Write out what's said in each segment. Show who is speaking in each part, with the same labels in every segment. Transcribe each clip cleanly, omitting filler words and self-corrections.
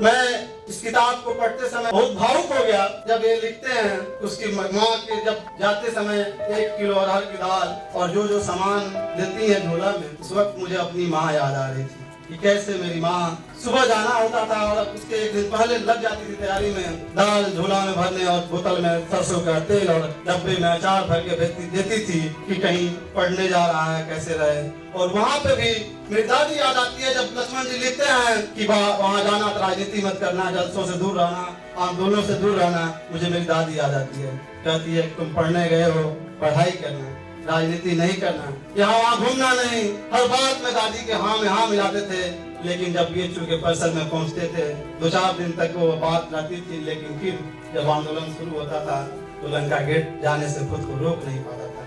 Speaker 1: मैं इस किताब को पढ़ते समय बहुत भावुक हो गया जब ये लिखते हैं उसकी माँ के जब जाते समय 1 किलो अरहर की दाल और जो सामान देती है झोला में, उस वक्त मुझे अपनी माँ याद आ रही थी कि कैसे मेरी माँ सुबह जाना होता था और उसके 1 दिन पहले लग जाती थी तैयारी में, दाल झोला में भरने और बोतल में सरसों का तेल और डब्बे में अचार भर के देती थी कि कहीं पढ़ने जा रहा है कैसे रहे। और वहाँ पे भी मेरी दादी याद आती है जब लक्ष्मण जी लिखते हैं कि वहाँ जाना तो राजनीति मत करना, जलसों से दूर रहना, आंदोलनों से दूर रहना। मुझे मेरी दादी याद आती है, कहती है तुम पढ़ने गए हो, पढ़ाई करना, राजनीति नहीं करना, यहाँ वहाँ घूमना नहीं। हर बात में दादी के हाँ में हाँ मिलाते थे, लेकिन जब ये चूंकि परिसर में पहुँचते थे 2-4 दिन तक वो बात रहती थी, लेकिन फिर जब आंदोलन शुरू होता था तो लंका गेट जाने से खुद को रोक नहीं पाता था।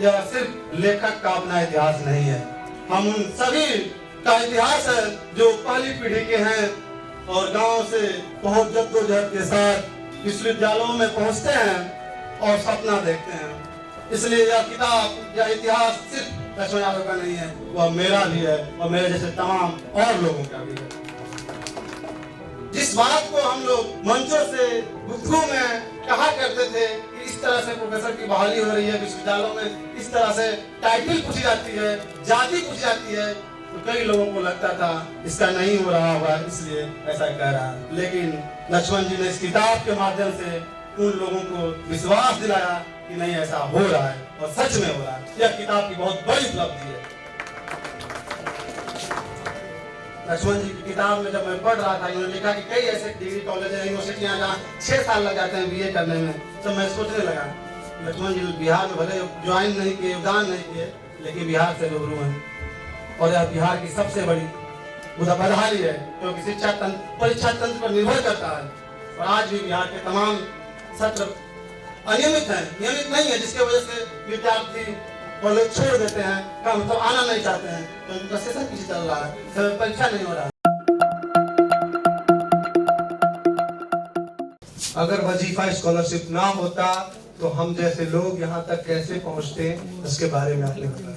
Speaker 1: यह सिर्फ लेखक का अपना इतिहास नहीं है, हम उन सभी का इतिहास है जो पहली पीढ़ी के हैं और गांव से बहुत जद्दोजहद के साथ विश्वविद्यालयों में पहुंचते हैं और सपना देखते हैं। इसलिए यह किताब, यह इतिहास सिर्फ लक्ष्मण यादव का नहीं है, वह मेरा भी है और मेरे जैसे तमाम और लोगों का भी है। जिस बात को हम लोग मंचों से गुफ्तगू में कहा करते थे कि इस तरह से प्रोफेसर की बहाली हो रही है विश्वविद्यालयों में, इस तरह से टाइटल पूछी जाती है, जाति पूछी जाती है, तो कई लोगों को लगता था इसका नहीं हो रहा होगा इसलिए ऐसा कह रहा है। लेकिन लक्ष्मण जी ने इस किताब के माध्यम से उन लोगों को विश्वास दिलाया कि नहीं ऐसा हो रहा है और सच में हो रहा है। यह किताब की बहुत बड़ी उपलब्धि है। लक्ष्मण जी की किताब में जब मैं पढ़ रहा था, इन्होंने लिखा कि कई ऐसे डिग्री कॉलेज है, यूनिवर्सिटियां जहाँ 6 साल लग जाते हैं बीए करने में, तो मैं सोचने लगा लक्ष्मण जी बिहार में भले ज्वाइन नहीं किए, योगदान नहीं किए, लेकिन बिहार से रूबरू हैं और यह बिहार की सबसे बड़ी बदहाली है, क्योंकि शिक्षा तंत्र परीक्षा तंत्र पर निर्भर करता है और आज भी बिहार के तमाम सत्र अनियमित है, नियमित नहीं है, जिसके वजह से विद्यार्थी कॉलेज छोड़ देते हैं, का मतलब आना नहीं चाहते हैं, तो उनका सेशन पीछे चल रहा है, तो परीक्षा नहीं हो रहा है।
Speaker 2: अगर वजीफा स्कॉलरशिप ना होता तो हम जैसे लोग यहाँ तक कैसे पहुँचते, उसके बारे में आपने बताया।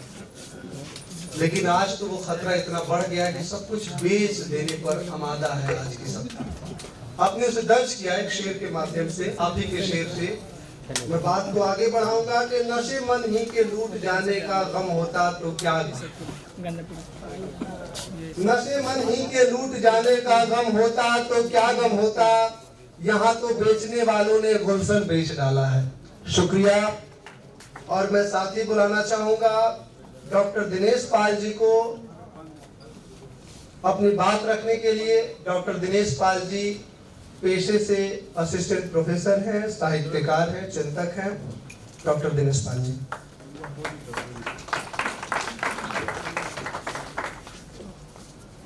Speaker 2: लेकिन आज तो वो खतरा इतना बढ़ गया कि सब कुछ बेच देने पर आमादा है आज की सत्ता। आपने उसे दर्ज किया एक शेर के माध्यम से, आप ही के शेर से। मैं बात को आगे बढ़ाऊंगा कि नशे मन ही के लूट जाने का गम होता तो क्या गम, नशे मन ही के लूट जाने का गम होता तो क्या गम होता, यहाँ तो बेचने वालों ने गुलशन बेच डाला है। शुक्रिया। और मैं साथ ही बुलाना चाहूंगा डॉक्टर दिनेश पाल जी को अपनी बात रखने के लिए। डॉक्टर दिनेश पाल जी पेशे से असिस्टेंट प्रोफेसर हैं, साहित्यकार हैं, चिंतक हैं। डॉक्टर दिनेश पाल जी।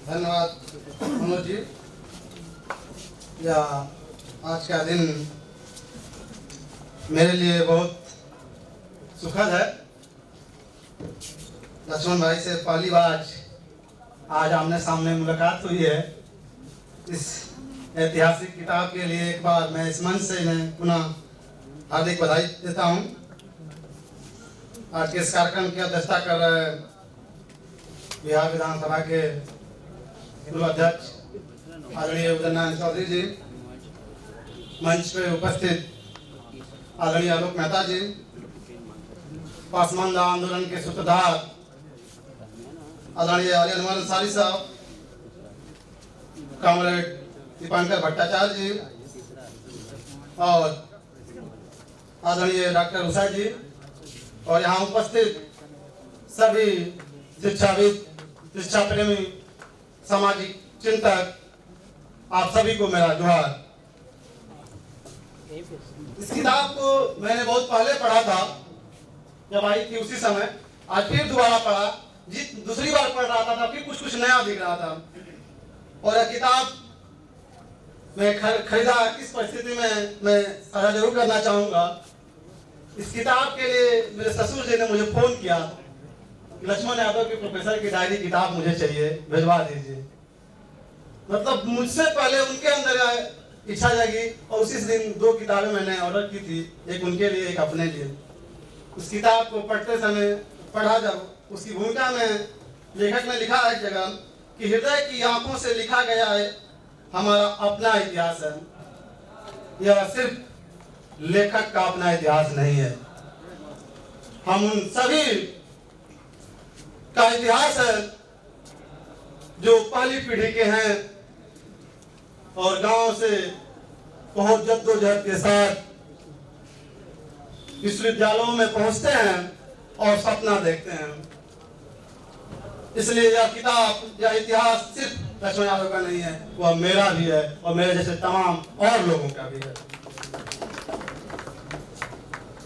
Speaker 1: धन्यवाद मनोज जी। या आज का दिन मेरे लिए बहुत सुखद है। लक्ष्मण भाई से पहली बार आज आमने सामने मुलाकात हुई है। इस ऐतिहासिक किताब के लिए एक बार मैं इस मंच से इन्हें पुनः हार्दिक बधाई देता हूं। आज के इस कार्यक्रम की अध्यक्षता कर रहे बिहार विधानसभा के पूर्व अध्यक्ष आदरणीय उदय नारायण चौधरी जी, मंच पे उपस्थित आदरणीय आलोक मेहता जी, पासमानदा आंदोलन के सूत्रधार आदरणीय अली अनवर अंसारी साहब, कॉमरेड दीपांकर भट्टाचार्य जी और आदरणीय डॉक्टर उषा जी और यहाँ उपस्थित सभी शिक्षाविद, शिक्षा प्रेमी, सामाजिक चिंतक, आप सभी को मेरा जोहार। इस किताब को मैंने बहुत पहले पढ़ा था जब आई थी उसी समय, आज फिर दोबारा पढ़ा। दूसरी बार पढ़ रहा था फिर कुछ नया दिख रहा था। और यह किताब मैं खरीदा किस परिस्थिति में मैं साझा जरूर करना चाहूंगा। इस किताब के लिए मेरे ससुर जी ने मुझे फोन किया, लक्ष्मण यादव के प्रोफेसर की डायरी किताब मुझे चाहिए, भिजवा दीजिए। मतलब मुझसे पहले उनके अंदर इच्छा जागी और उसी दिन 2 किताबें मैंने ऑर्डर की थी, एक उनके लिए एक अपने लिए। उस किताब को पढ़ते समय पढ़ा जब उसकी भूमिका में लेखक ने लिखा है एक जगह कि हृदय की आंखों से लिखा गया है हमारा अपना इतिहास है। यह सिर्फ लेखक का अपना इतिहास नहीं है, हम उन सभी का इतिहास है जो पहली पीढ़ी के हैं और गांव से बहुत जद्दोजहद के साथ विश्वविद्यालयों में पहुंचते हैं और सपना देखते हैं। इसलिए यह किताब, यह इतिहास सिर्फ लक्ष्मण यादव का नहीं है, वह मेरा भी है और मेरे जैसे तमाम और लोगों का भी है।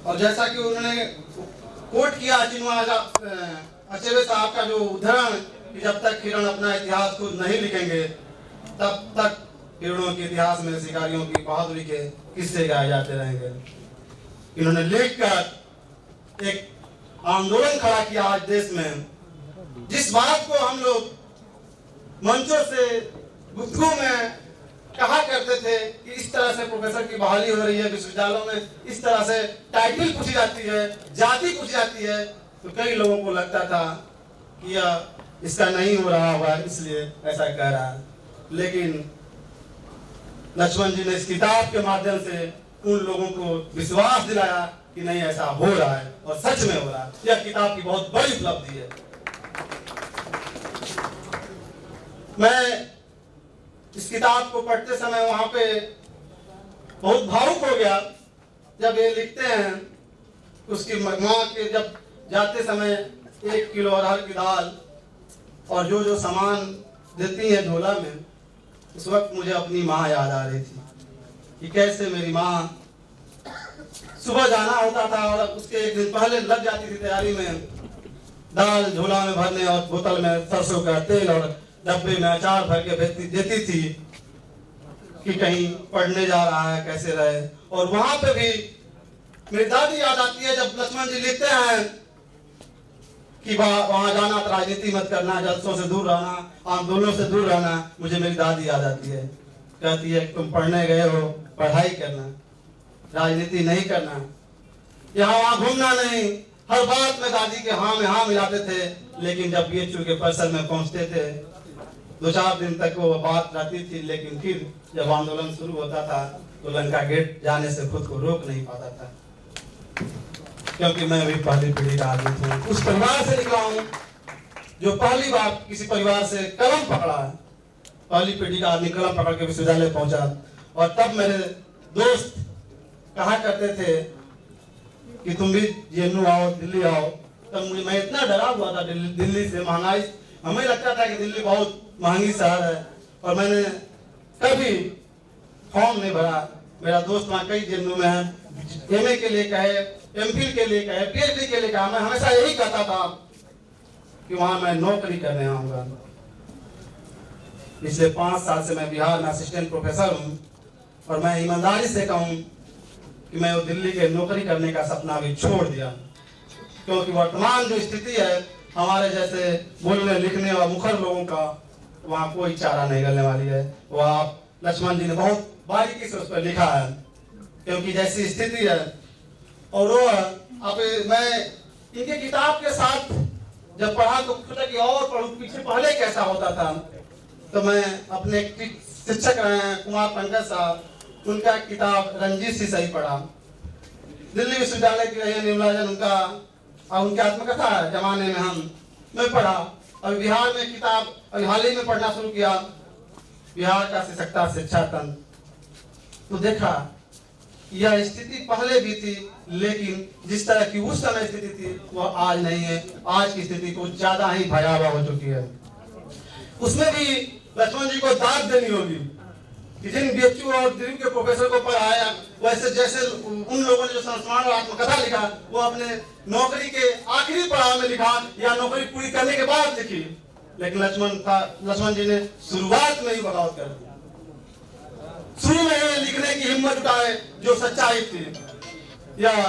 Speaker 1: और जैसा कि उन्होंने कोट किया चिन्मय अचेबे साहब का जो उदाहरण कि जब तक हिरण अपना इतिहास खुद नहीं लिखेंगे तब तक हिरणों के इतिहास में शिकारियों की बहादुरी के किस्से गाए जाते रहेंगे। इन्होंने लिखकर एक आंदोलन खड़ा किया आज देश में, जिस बात को हम लोग मंचों से गुफ्तगू में कहा करते थे कि इस तरह से प्रोफेसर की बहाली हो रही है विश्वविद्यालयों में, इस तरह से टाइटल पूछी जाती है, जाति पूछी जाती है, तो कई लोगों को लगता था कि यह इसका नहीं हो रहा होगा इसलिए ऐसा कह रहा है। लेकिन लक्ष्मण जी ने इस किताब के माध्यम से उन लोगों को विश्वास दिलाया कि नहीं, ऐसा हो रहा है और सच में हो रहा है। यह किताब की बहुत बड़ी उपलब्धि है। मैं इस किताब को पढ़ते समय वहां पे बहुत भावुक हो गया जब ये लिखते हैं उसकी माँ के जब जाते समय 1 किलो अरहर की दाल और जो जो सामान देती है झोला में, उस वक्त मुझे अपनी माँ याद आ रही थी कि कैसे मेरी माँ सुबह जाना होता था और उसके एक दिन पहले लग जाती थी तैयारी में, दाल झोला में भरने और बोतल में सरसों का तेल और डब्बे में अचार भर के देती थी कि कहीं पढ़ने जा रहा है कैसे रहे। और वहां पे भी मेरी दादी याद आती है जब लक्ष्मण जी लिखते हैं कि वहां जाना तो राजनीति मत करना, जलसों से दूर रहना, आंदोलनों से दूर रहना। मुझे मेरी दादी याद आती है, कहती है तुम पढ़ने गए हो, पढ़ाई करना, राजनीति नहीं करना, यहाँ वहां घूमना नहीं। हर बात में दादी के हाँ में हाँ मिलाते थे, लेकिन जब BHU के परिसर में पहुंचते थे 2-4 दिन तक वो बात रहती थी, लेकिन फिर जब आंदोलन शुरू होता था तो लंका गेट जाने से खुद को रोक नहीं पाता था, क्योंकि मैं भी पहली पीढ़ी का आदमी हूँ, उस परिवार से निकला हूँ जो पहली बार किसी परिवार से कलम पकड़ा है। पहली पीढ़ी का आदमी कलम पकड़ के विश्वविद्यालय पहुंचा और तब मेरे दोस्त कहा करते थे कि तुम भी JNU आओ, दिल्ली आओ। तब मुझे, मैं इतना डरा हुआ था दिल्ली से, महंगाई, हमें लगता था कि दिल्ली बहुत महंगी शहर है और मैंने कभी फॉर्म नहीं भरा। मेरा दोस्त वहाँ कई JNU में है, MA के लिए कहे, MPhil के लिए कहे, PhD के लिए कहा, मैं हमेशा यही कहता था कि वहाँ मैं नौकरी करने आऊँगा। पिछले 5 साल से मैं बिहार में असिस्टेंट प्रोफेसर हूँ और मैं ईमानदारी से कहूँ कि मैं वो दिल्ली के नौकरी करने का सपना भी छोड़ दिया, क्योंकि वर्तमान जो स्थिति है हमारे जैसे बोलने लिखने और मुखर लोगों का, वहाँ कोई चारा नहीं निकलने वाली है। वो आप लक्ष्मण जी ने बहुत बारीकी से उस पर लिखा है, क्योंकि जैसी स्थिति है। और वो अब मैं इनके किताब के साथ जब पढ़ा तो सोचा कि और पढ़ूं, पीछे पहले कैसा होता था। तो मैं अपने शिक्षक रहे हैं कुमार पंकज साहब, उनका किताब रंजीत सी सही पढ़ा। दिल्ली विश्वविद्यालय की रही निर्मला उनका उनकी आत्मकथा है जमाने में मैं पढ़ा। अभी बिहार में किताब अभी हाल ही में पढ़ना शुरू किया, बिहार का सशक्ता शिक्षा तंत्र, तो देखा यह स्थिति पहले भी थी, लेकिन जिस तरह की उस समय स्थिति थी वह आज नहीं है। आज की स्थिति कुछ ज्यादा ही भयावह हो चुकी है। उसमें भी लक्ष्मण जी को दाद देनी होगी कि जिन BHU और दिल्ली के प्रोफेसर को पढ़ाया, वैसे जैसे उन लोगों ने जो संस्मरण और आत्मकथा लिखा वो अपने नौकरी के आखिरी पड़ाव में लिखा या नौकरी पूरी करने के बाद लिखी, लेकिन लक्ष्मण जी ने शुरुआत में ही बगावत कर दी। शुरू में ही लिखने की हिम्मत उठाए जो सच्चाई थी, यह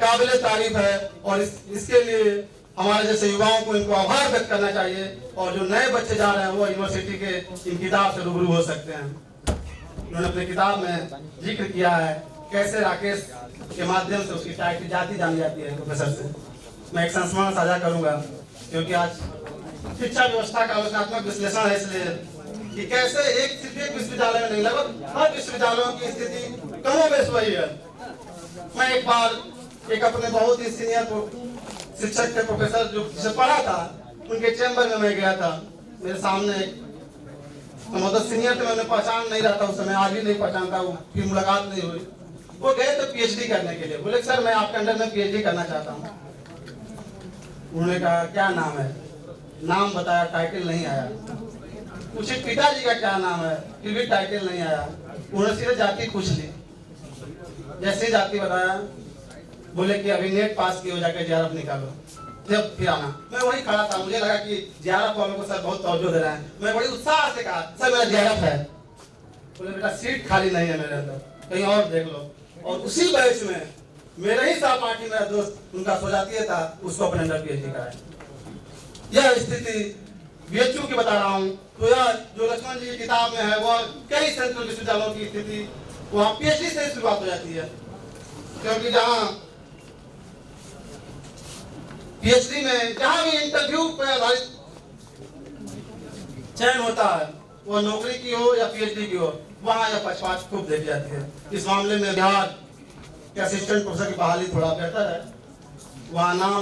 Speaker 1: काबिले तारीफ है। और इसके लिए हमारे जैसे युवाओं को इनको आभार व्यक्त करना चाहिए। और जो नए बच्चे जा रहे हैं वो यूनिवर्सिटी के इन किताब से रूबरू हो सकते हैं। उन्होंने अपनी किताब में जिक्र किया है कैसे राकेश के माध्यम से उसकी टाइटल जाति जानी जाती है प्रोफेसर से। मैं एक संस्मरण साझा करूंगा, क्योंकि आज शिक्षा व्यवस्था का आलोचनात्मक विश्लेषण है, इसलिए कि कैसे सिर्फ एक विश्वविद्यालय में नहीं, लगभग हर विश्वविद्यालयों की स्थिति कमोबेश वही है। मैं एक बार एक अपने बहुत ही सीनियर शिक्षक के प्रोफेसर जो जिसे पढ़ा था उनके चैम्बर में मैं गया था। मेरे सामने मतलब सीनियर थे, मैंने पहचान नहीं रहा था उस समय, आज भी नहीं पहचानता हूँ, फिर मुलाकात नहीं हुई। वो गए तो पीएचडी करने के लिए, बोले सर मैं आपके अंडर में पीएचडी करना चाहता हूँ। उन्होंने कहा क्या नाम है, नाम बताया, टाइटल नहीं आया। पूछे पिताजी का क्या नाम है, फिर भी टाइटल नहीं आया। उन्होंने सीधे जाति पूछ ली, जैसे जाति बताया बोले कि अभी नेट पास की हो, जाकर जेआरएफ निकालो, जब फिर आना। मैं वही खड़ा था, मुझे लगा कि जेआरएफ वालों को सर बहुत तवज्जो दे रहे हैं। मैं बड़ी उत्साह से कहा सर मेरा जेआरएफ है। बोले बेटा सीट खाली नहीं है मेरे अंदर, कहीं और देख लो। और उसी बैच में मेरे ही सहपाठी मेरा दोस्त उनका सोजातीय था, उसको अपने अंदर पीएचडी कराया। यह स्थिति बीएचयू की बता रहा हूँ। तो यह जो लक्ष्मण जी की किताब में है वह कई सेंट्रल विश्वविद्यालयों की स्थिति वहाँ पीएचडी से शुरुआत हो जाती है, क्योंकि जहाँ पीएचडी में जहाँ भी इंटरव्यू पर आधारित चयन होता है, वो नौकरी की हो या पीएचडी की हो, वहाँ यह पक्षपात खूब देखी जाती है। इस मामले में बिहार के असिस्टेंट प्रोफेसर की बहाली थोड़ा बेहतर है, वहाँ नाम